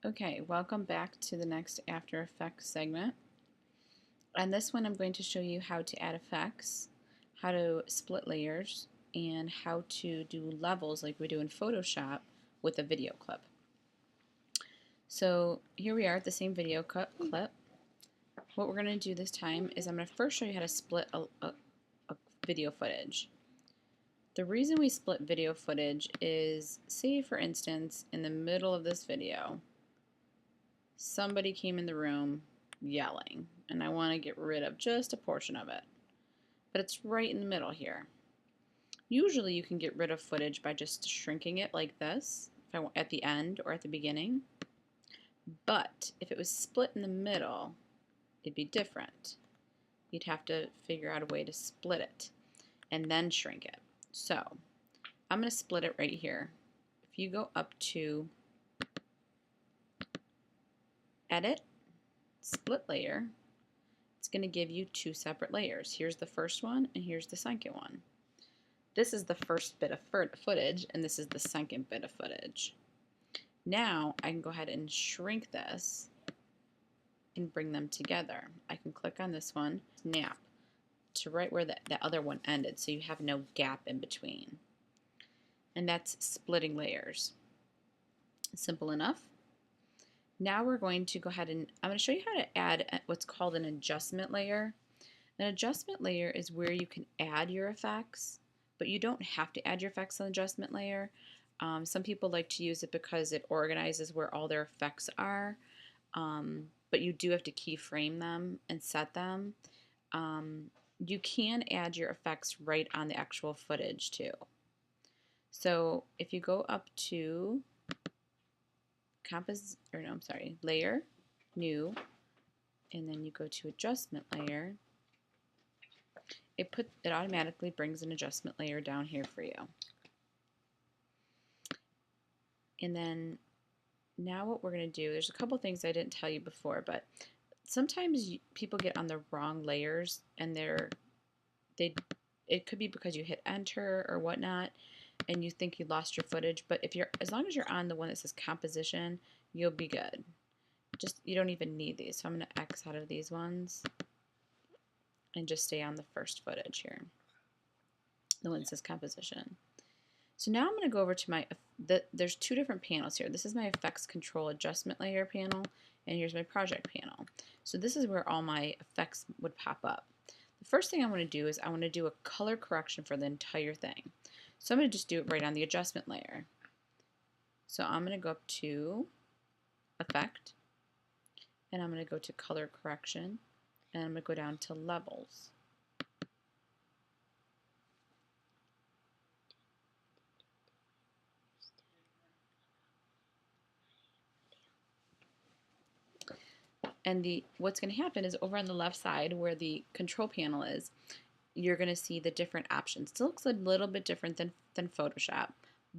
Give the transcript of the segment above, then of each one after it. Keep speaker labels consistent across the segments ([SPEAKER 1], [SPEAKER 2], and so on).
[SPEAKER 1] Okay, welcome back to the next After Effects segment. On this one, I'm going to show you how to add effects, how to split layers, and how to do levels like we do in Photoshop with a video clip. So here we are at the same video clip. What we're going to do this time is I'm going to first show you how to split a video footage. The reason we split video footage is, say for instance, in the middle of this video, somebody came in the room yelling, and I want to get rid of just a portion of it. But it's right in the middle here. Usually you can get rid of footage by just shrinking it like this at the end or at the beginning. But if it was split in the middle, it'd be different. You'd have to figure out a way to split it and then shrink it. So I'm going to split it right here. If you go up to Edit, Split Layer, it's going to give you two separate layers. Here's the first one and here's the second one. This is the first bit of footage and this is the second bit of footage. Now I can go ahead and shrink this and bring them together. I can click on this one, snap to right where the other one ended, so you have no gap in between. And that's splitting layers. Simple enough. Now we're going to go ahead and I'm going to show you how to add what's called an adjustment layer. An adjustment layer is where you can add your effects, but you don't have to add your effects on the adjustment layer. Some people like to use it because it organizes where all their effects are, but you do have to keyframe them and set them. You can add your effects right on the actual footage too. So if you go up to Layer, New, and then you go to Adjustment Layer, it automatically brings an adjustment layer down here for you. And then now what we're going to do, there's a couple things I didn't tell you before, but sometimes people get on the wrong layers and it could be because you hit enter or whatnot and you think you lost your footage, but as long as you're on the one that says composition, you'll be good. You don't even need these. So I'm going to X out of these ones and just stay on the first footage here, the one that says composition. So now I'm going to go over to there's two different panels here. This is my effects control adjustment layer panel, and here's my project panel. So this is where all my effects would pop up. The first thing I want to do is I want to do a color correction for the entire thing. So I'm going to just do it right on the adjustment layer. So I'm going to go up to Effect, and I'm going to go to Color Correction, and I'm going to go down to Levels. And what's going to happen is over on the left side where the control panel is, you're going to see the different options. It still looks a little bit different than Photoshop,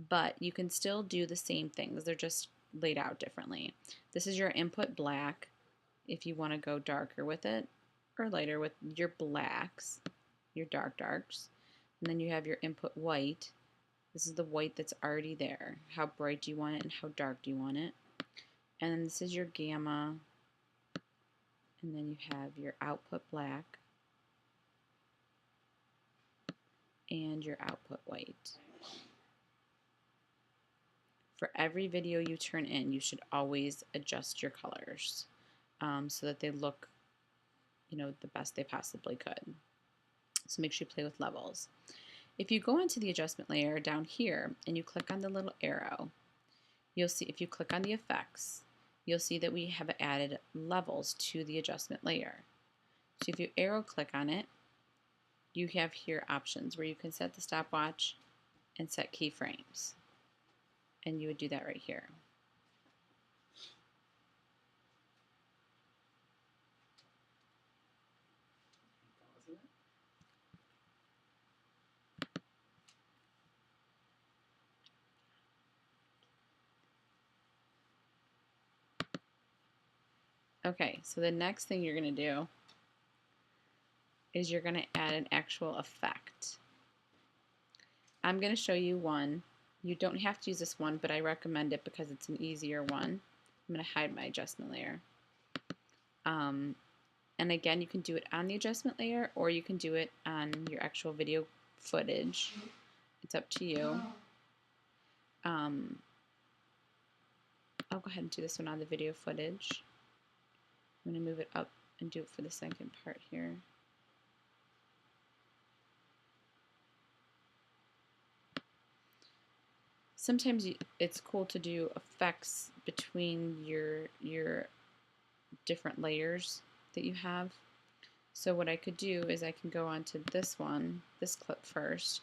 [SPEAKER 1] but you can still do the same things. They're just laid out differently. This is your input black if you want to go darker with it, or lighter with your blacks, your darks. And then you have your input white. This is the white that's already there. How bright do you want it and how dark do you want it? And then this is your gamma. And then you have your output black and your output white. For every video you turn in, you should always adjust your colors so that they look, the best they possibly could. So make sure you play with levels. If you go into the adjustment layer down here and you click on the little arrow, you'll see if you click on the effects, you'll see that we have added levels to the adjustment layer. So if you arrow click on it, you have here options where you can set the stopwatch and set keyframes. And you would do that right here. Okay, so the next thing you're going to do is you're going to add an actual effect. I'm going to show you one. You don't have to use this one, but I recommend it because it's an easier one. I'm going to hide my adjustment layer. And again, you can do it on the adjustment layer or you can do it on your actual video footage. It's up to you. I'll go ahead and do this one on the video footage. I'm going to move it up and do it for the second part here. Sometimes it's cool to do effects between your different layers that you have. So what I could do is I can go on to this one, this clip first,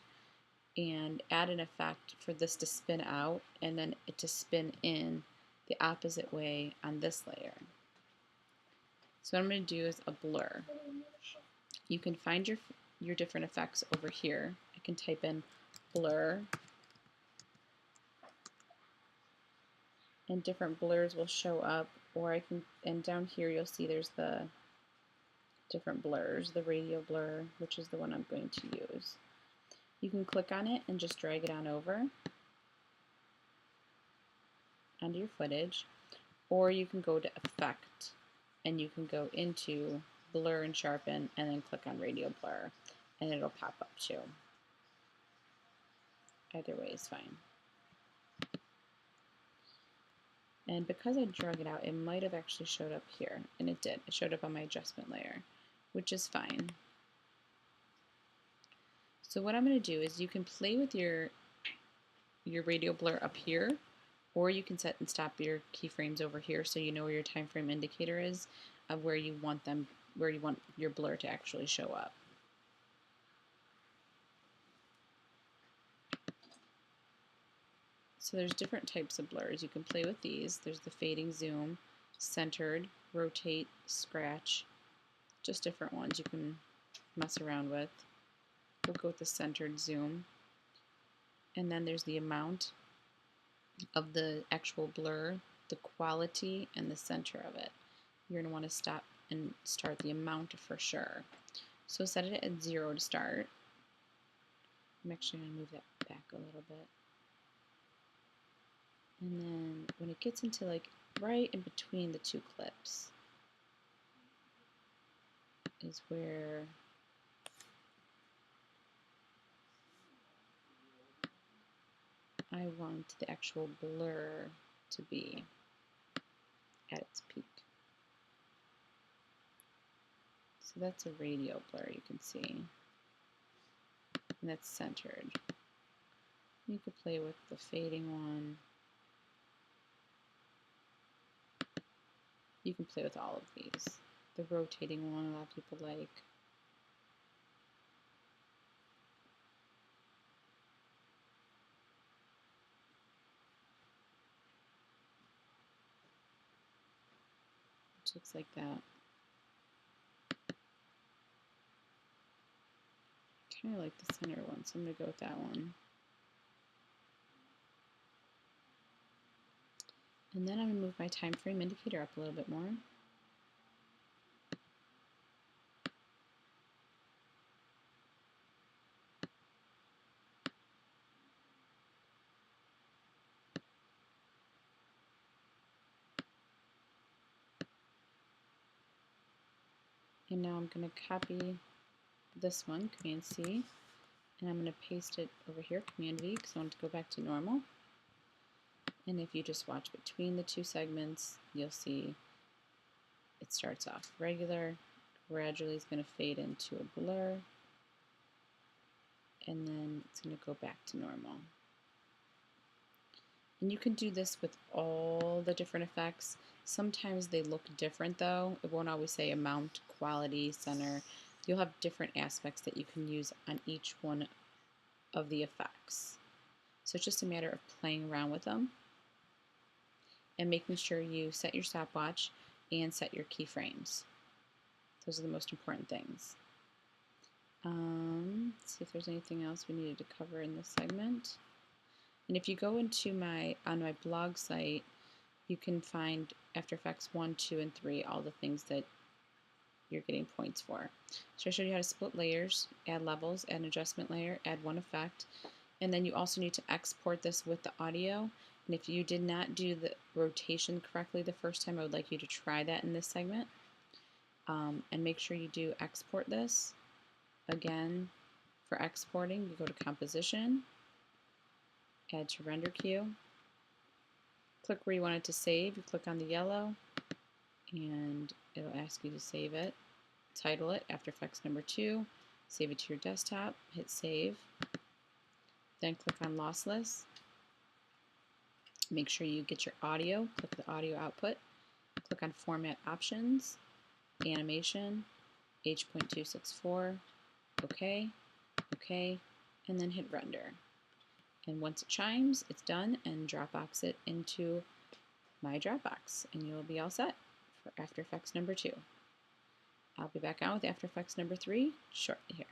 [SPEAKER 1] and add an effect for this to spin out and then it to spin in the opposite way on this layer. So what I'm going to do is a blur. You can find your different effects over here. I can type in blur, and different blurs will show up, or I can, and down here you'll see there's the different blurs, the radial blur, which is the one I'm going to use. You can click on it and just drag it on over onto your footage, or you can go to effect and you can go into blur and sharpen and then click on radial blur and it'll pop up too. Either way is fine. And because I drug it out, it might have actually showed up here, and it did. It showed up on my adjustment layer, which is fine. So what I'm going to do is you can play with your radial blur up here, or you can set and stop your keyframes over here so you know where your time frame indicator is of where you want your blur to actually show up. So there's different types of blurs. You can play with these. There's the fading zoom, centered, rotate, scratch, just different ones you can mess around with. We'll go with the centered zoom. And then there's the amount of the actual blur, the quality, and the center of it. You're going to want to stop and start the amount for sure. So set it at 0 to start. I'm actually going to move that back a little bit. And then when it gets into like right in between the two clips is where I want the actual blur to be at its peak. So that's a radial blur, you can see. And that's centered. You could play with the fading one. You can play with all of these. The rotating one, a lot of people like. Which looks like that. I kind of like the center one, so I'm going to go with that one. And then I'm going to move my time frame indicator up a little bit more. And now I'm going to copy this one, Command C, and I'm going to paste it over here, Command V, because I want to go back to normal. And if you just watch between the two segments, you'll see it starts off regular, gradually is going to fade into a blur, and then it's going to go back to normal. And you can do this with all the different effects. Sometimes they look different though. It won't always say amount, quality, center. You'll have different aspects that you can use on each one of the effects. So it's just a matter of playing around with them and making sure you set your stopwatch and set your keyframes. Those are the most important things. Let's see if there's anything else we needed to cover in this segment. And if you go into on my blog site, you can find After Effects 1, 2, and 3, all the things that you're getting points for. So I showed you how to split layers, add levels, add an adjustment layer, add one effect, and then you also need to export this with the audio And if you did not do the rotation correctly the first time, I would like you to try that in this segment. And make sure you do export this. Again, for exporting, you go to Composition, Add to Render Queue, click where you want it to save. You click on the yellow, and it'll ask you to save it. Title it After Effects number 2, save it to your desktop, hit Save, then click on Lossless. Make sure you get your audio, click the audio output, click on Format Options, Animation, H.264, OK, OK, and then hit Render. And once it chimes, it's done, and Dropbox it into my Dropbox, and you'll be all set for After Effects number 2. I'll be back on with After Effects number 3 shortly here.